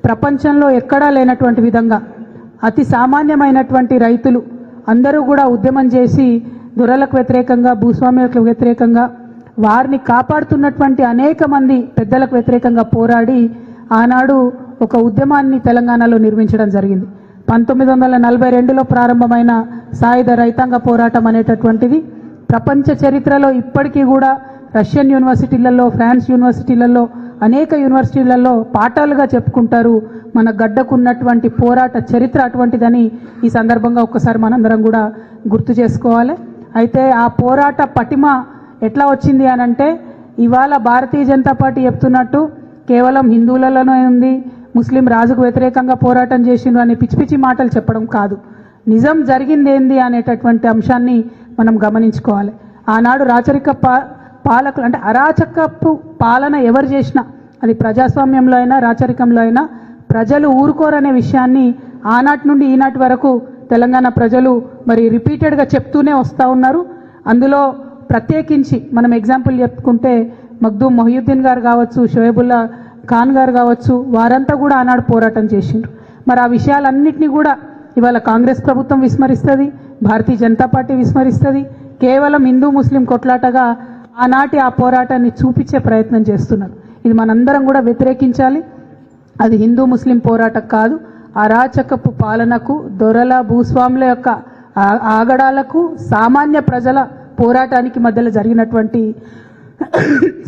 ప్రపంచంలో ఎక్కడా లేనటువంటి విధంగా అతి సామాన్యమైనటువంటి రైతులు అందరూ కూడా ఉద్యమం చేసి దొరలకు వ్యతిరేకంగా భూస్వామ్యులకు వ్యతిరేకంగా వారిని కాపాడుతున్నటువంటి అనేక మంది పెద్దలకు వ్యతిరేకంగా పోరాడి ఆనాడు ఒక ఉద్యమాన్ని తెలంగాణలో నిర్మించడం జరిగింది. 1942లో ప్రారంభమైన సాయుధ రైతాంగ పోరాటం అనేటటువంటిది ప్రపంచ చరిత్రలో ఇప్పటికీ కూడా రష్యన్ యూనివర్సిటీలలో, ఫ్రాన్స్ యూనివర్సిటీలలో, అనేక యూనివర్సిటీలలో పాఠాలుగా చెప్పుకుంటారు. మన గడ్డకున్నటువంటి పోరాట చరిత్ర అటువంటిదని ఈ సందర్భంగా ఒక్కసారి మనందరం కూడా గుర్తు చేసుకోవాలి. అయితే ఆ పోరాట పటిమ ఎట్లా వచ్చింది అనంటే ఇవాళ భారతీయ జనతా పార్టీ చెప్తున్నట్టు కేవలం హిందువులలోనే ఉంది, ముస్లిం రాజుకు వ్యతిరేకంగా పోరాటం చేసిండ్రు అనే పిచ్చి పిచ్చి మాటలు చెప్పడం కాదు. నిజం జరిగింది ఏంది అనేటటువంటి అంశాన్ని మనం గమనించుకోవాలి. ఆనాడు రాచరిక పాలకులు అంటే అరాచకపు పాలన ఎవరు చేసినా అది ప్రజాస్వామ్యంలో అయినా రాచరికంలో అయినా ప్రజలు ఊరుకోరనే విషయాన్ని ఆనాటి నుండి ఈనాటి వరకు తెలంగాణ ప్రజలు మరి రిపీటెడ్గా చెప్తూనే వస్తూ ఉన్నారు. అందులో ప్రత్యేకించి మనం ఎగ్జాంపుల్ చెప్పుకుంటే మగ్దూమ్ మొహియుద్దీన్ గారు కావచ్చు, షోయబుల్లా ఖాన్ గారు కావచ్చు, వారంతా కూడా ఆనాడు పోరాటం చేసిండ్రు. మరి ఆ విషయాలన్నింటినీ కూడా ఇవాళ కాంగ్రెస్ ప్రభుత్వం విస్మరిస్తుంది, భారతీయ జనతా పార్టీ విస్మరిస్తుంది. కేవలం హిందూ ముస్లిం కొట్లాటగా ఆనాటి ఆ పోరాటాన్ని చూపించే ప్రయత్నం చేస్తున్నారు. ఇది మనందరం కూడా వ్యతిరేకించాలి. అది హిందూ ముస్లిం పోరాటం కాదు, అరాచకపు పాలనకు, దొరల భూస్వాముల యొక్క ఆగడాలకు, సామాన్య ప్రజల పోరాటానికి మధ్యలో జరిగినటువంటి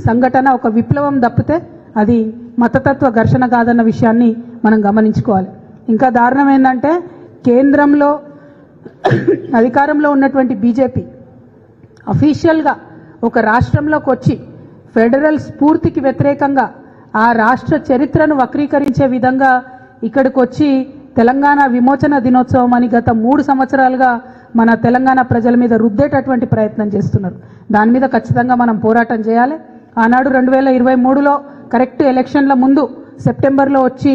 సంఘటన ఒక విప్లవం తప్పితే అది మతతత్వ ఘర్షణ కాదన్న విషయాన్ని మనం గమనించుకోవాలి. ఇంకా దారుణం ఏంటంటే కేంద్రంలో అధికారంలో ఉన్నటువంటి బీజేపీ అఫీషియల్గా ఒక రాష్ట్రంలోకి వచ్చి ఫెడరల్ స్ఫూర్తికి వ్యతిరేకంగా ఆ రాష్ట్ర చరిత్రను వక్రీకరించే విధంగా ఇక్కడికి వచ్చి తెలంగాణ విమోచన దినోత్సవం అని గత 3 సంవత్సరాలుగా మన తెలంగాణ ప్రజల మీద రుద్దేటటువంటి ప్రయత్నం చేస్తున్నారు. దాని మీద ఖచ్చితంగా మనం పోరాటం చేయాలి. ఆనాడు 2023లో కరెక్ట్ ఎలక్షన్ల ముందు సెప్టెంబర్లో వచ్చి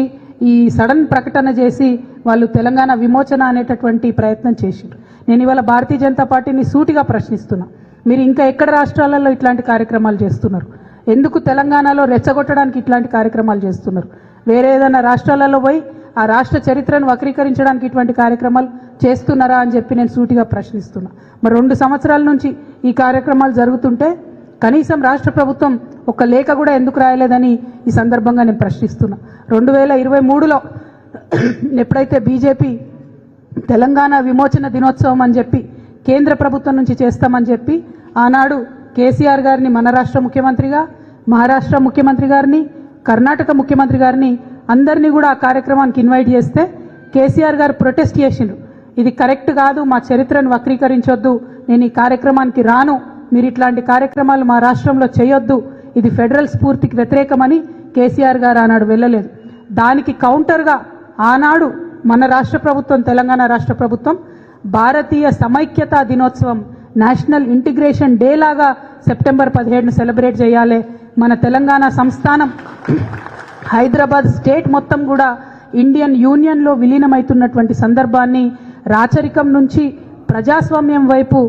ఈ సడన్ ప్రకటన చేసి వాళ్ళు తెలంగాణ విమోచన అనేటటువంటి ప్రయత్నం చేశారు. నేను ఇవాళ భారతీయ జనతా పార్టీని సూటిగా ప్రశ్నిస్తున్నా, మీరు ఇంకా ఎక్కడ రాష్ట్రాలలో ఇట్లాంటి కార్యక్రమాలు చేస్తున్నారు? ఎందుకు తెలంగాణలో రెచ్చగొట్టడానికి ఇట్లాంటి కార్యక్రమాలు చేస్తున్నారు? వేరే ఏదైనా రాష్ట్రాలలో పోయి ఆ రాష్ట్ర చరిత్రను వక్రీకరించడానికి ఇటువంటి కార్యక్రమాలు చేస్తున్నారా అని చెప్పి నేను సూటిగా ప్రశ్నిస్తున్నా. మరి 2 సంవత్సరాల నుంచి ఈ కార్యక్రమాలు జరుగుతుంటే కనీసం రాష్ట్ర ప్రభుత్వం ఒక లేఖ కూడా ఎందుకు రాయలేదని ఈ సందర్భంగా నేను ప్రశ్నిస్తున్నా. 2023లో ఎప్పుడైతే బీజేపీ తెలంగాణ విమోచన దినోత్సవం అని చెప్పి కేంద్ర ప్రభుత్వం నుంచి చేస్తామని చెప్పి ఆనాడు కేసీఆర్ గారిని మన రాష్ట్ర ముఖ్యమంత్రిగా, మహారాష్ట్ర ముఖ్యమంత్రి గారిని, కర్ణాటక ముఖ్యమంత్రి గారిని అందరినీ కూడా ఆ కార్యక్రమానికి ఇన్వైట్ చేస్తే కేసీఆర్ గారు ప్రొటెస్ట్ చేసిండ్రు. ఇది కరెక్ట్ కాదు, మా చరిత్రను వక్రీకరించొద్దు, నేను ఈ కార్యక్రమానికి రాను, మీరు ఇట్లాంటి కార్యక్రమాలు మా రాష్ట్రంలో చేయొద్దు, ఇది ఫెడరల్ స్ఫూర్తికి వ్యతిరేకమని కేసీఆర్ గారు ఆనాడు వెళ్ళలేదు. దానికి కౌంటర్గా ఆనాడు మన రాష్ట్ర ప్రభుత్వం, తెలంగాణ రాష్ట్ర ప్రభుత్వం భారతీయ సమైక్యతా దినోత్సవం, నేషనల్ ఇంటిగ్రేషన్ డే లాగా సెప్టెంబర్ 17ను సెలబ్రేట్ చేయాలి. మన తెలంగాణ సంస్థానం హైదరాబాద్ స్టేట్ మొత్తం కూడా ఇండియన్ యూనియన్లో విలీనమవుతున్నటువంటి సందర్భాన్ని రాచరికం నుంచి ప్రజాస్వామ్యం వైపు,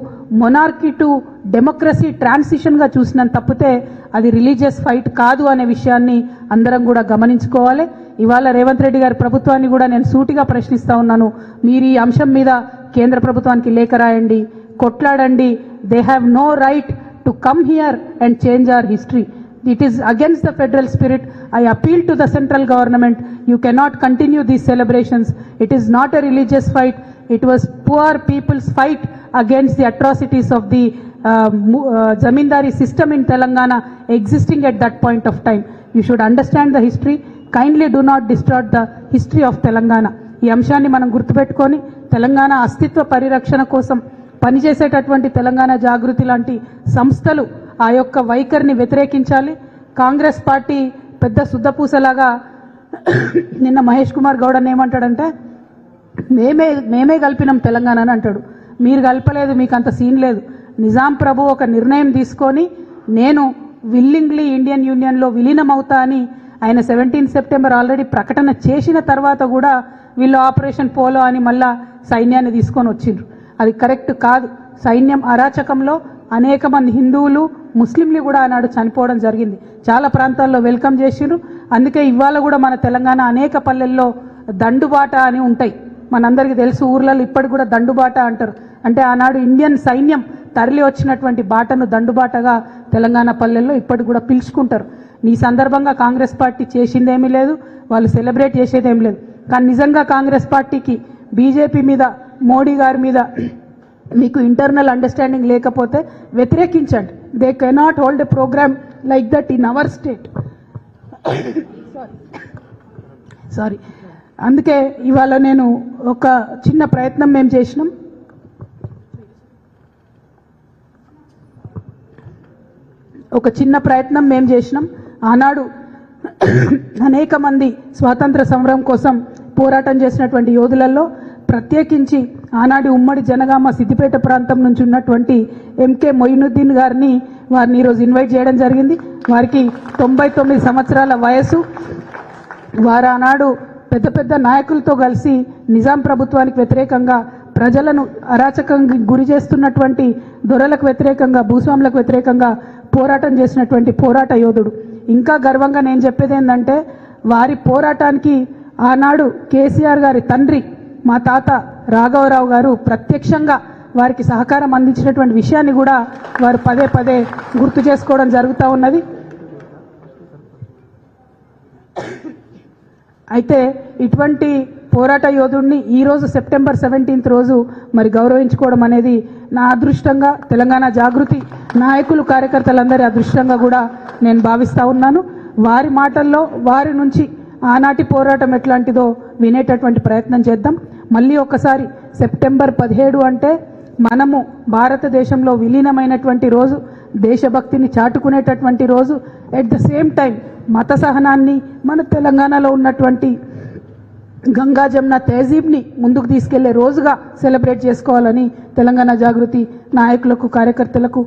మొనార్కీ టు డెమోక్రసీ ట్రాన్సిషన్గా చూసినంత తప్పితే అది రిలీజియస్ ఫైట్ కాదు అనే విషయాన్ని అందరం కూడా గమనించుకోవాలి. ఇవాళ రేవంత్ రెడ్డి గారి ప్రభుత్వాన్ని కూడా నేను సూటిగా ప్రశ్నిస్తూ ఉన్నాను, మీరు ఈ అంశం మీద కేంద్ర ప్రభుత్వానికి లేఖ రాయండి, కొట్లాడండి. They have no right to come here and change our history. It is against the federal spirit. I appeal to the central government. You cannot continue these celebrations. It is not a religious fight. It was poor people's fight against the atrocities of the zamindari system in Telangana existing at that point of time. You should understand the history. Kindly do not distort the history of Telangana. ఈ అంశాన్ని మనం గుర్తుపెట్టుకొని తెలంగాణ అస్తిత్వ పరిరక్షణ కోసం పనిచేసేటటువంటి తెలంగాణ జాగృతి లాంటి సంస్థలు ఆ యొక్క వైఖరిని వ్యతిరేకించాలి. కాంగ్రెస్ పార్టీ పెద్ద శుద్ధపూసలాగా నిన్న మహేష్ కుమార్ గౌడ్ అని ఏమంటాడంటే మేమే కలిపినాం తెలంగాణ అని అంటాడు. మీరు కలపలేదు, మీకు అంత సీన్ లేదు. నిజాం ప్రభు ఒక నిర్ణయం తీసుకొని నేను విల్లింగ్లీ ఇండియన్ యూనియన్లో విలీనం అవుతా అని ఆయన 17 సెప్టెంబర్ ఆల్రెడీ ప్రకటన చేసిన తర్వాత కూడా వీళ్ళు ఆపరేషన్ పోలో అని మళ్ళా సైన్యాన్ని తీసుకొని వచ్చిండ్రు. అది కరెక్ట్ కాదు. సైన్యం అరాచకంలో అనేక మంది హిందువులు, ముస్లింలు కూడా ఆనాడు చనిపోవడం జరిగింది. చాలా ప్రాంతాల్లో వెల్కమ్ చేసిండ్రు. అందుకే ఇవాళ కూడా మన తెలంగాణ అనేక పల్లెల్లో దండుబాట అని ఉంటాయి. మనందరికీ తెలుసు, ఊర్లలో ఇప్పటికి కూడా దండుబాట అంటారు. అంటే ఆనాడు ఇండియన్ సైన్యం తరలి వచ్చినటువంటి బాటను దండుబాటగా తెలంగాణ పల్లెల్లో ఇప్పటికి కూడా పిలుచుకుంటారు. ఈ సందర్భంగా కాంగ్రెస్ పార్టీ చేసిందేమీ లేదు, వాళ్ళు సెలబ్రేట్ చేసేదేమీ లేదు. కానీ నిజంగా కాంగ్రెస్ పార్టీకి బీజేపీ మీద, మోడీ గారి మీద మీకు ఇంటర్నల్ అండర్స్టాండింగ్ లేకపోతే వ్యతిరేకించండి. They cannot hold a programme like that in our state. Sorry. అందుకే ఇవాళ నేను ఒక చిన్న ప్రయత్నం మేము చేసినాం. ఆనాడు అనేక మంది స్వాతంత్ర సమరం కోసం పోరాటం చేసినటువంటి యోధులలో ప్రత్యేకించి ఆనాటి ఉమ్మడి జనగామ సిద్దిపేట ప్రాంతం నుంచి ఉన్నటువంటి ఎంకే మొయినుద్దీన్ గారిని ఈరోజు ఇన్వైట్ చేయడం జరిగింది. వారికి 99 సంవత్సరాల వయసు. వారు ఆనాడు పెద్ద పెద్ద నాయకులతో కలిసి నిజాం ప్రభుత్వానికి వ్యతిరేకంగా, ప్రజలను అరాచకంగా గురి చేస్తున్నటువంటి దొరలకు వ్యతిరేకంగా, భూస్వాములకు వ్యతిరేకంగా పోరాటం చేసినటువంటి పోరాట యోధుడు. ఇంకా గర్వంగా నేను చెప్పేది ఏంటంటే, వారి పోరాటానికి ఆనాడు కేసీఆర్ గారి తండ్రి మా తాత రాఘవరావు గారు ప్రత్యక్షంగా వారికి సహకారం అందించినటువంటి విషయాన్ని కూడా వారు పదే పదే గుర్తు చేసుకోవడం జరుగుతూ ఉన్నది. అయితే ఇటువంటి పోరాట యోధుడిని ఈరోజు సెప్టెంబర్ 17 రోజు మరి గౌరవించుకోవడం అనేది నా అదృష్టంగా, తెలంగాణ జాగృతి నాయకులు, కార్యకర్తలందరి అదృష్టంగా కూడా నేను భావిస్తూ ఉన్నాను. వారి మాటల్లో, వారి నుంచి ఆనాటి పోరాటం ఎట్లాంటిదో వినేటటువంటి ప్రయత్నం చేద్దాం. మళ్ళీ ఒకసారి సెప్టెంబర్ 17 అంటే మనము భారతదేశంలో విలీనమైనటువంటి రోజు, దేశభక్తిని చాటుకునేటటువంటి రోజు. ఎట్ ద సేమ్ టైం మత సహనాన్ని, మన తెలంగాణలో ఉన్నటువంటి గంగా జమున తహజీబ్ని ముందుకు తీసుకెళ్లే రోజుగా సెలబ్రేట్ చేసుకోవాలని తెలంగాణ జాగృతి నాయకులకు, కార్యకర్తలకు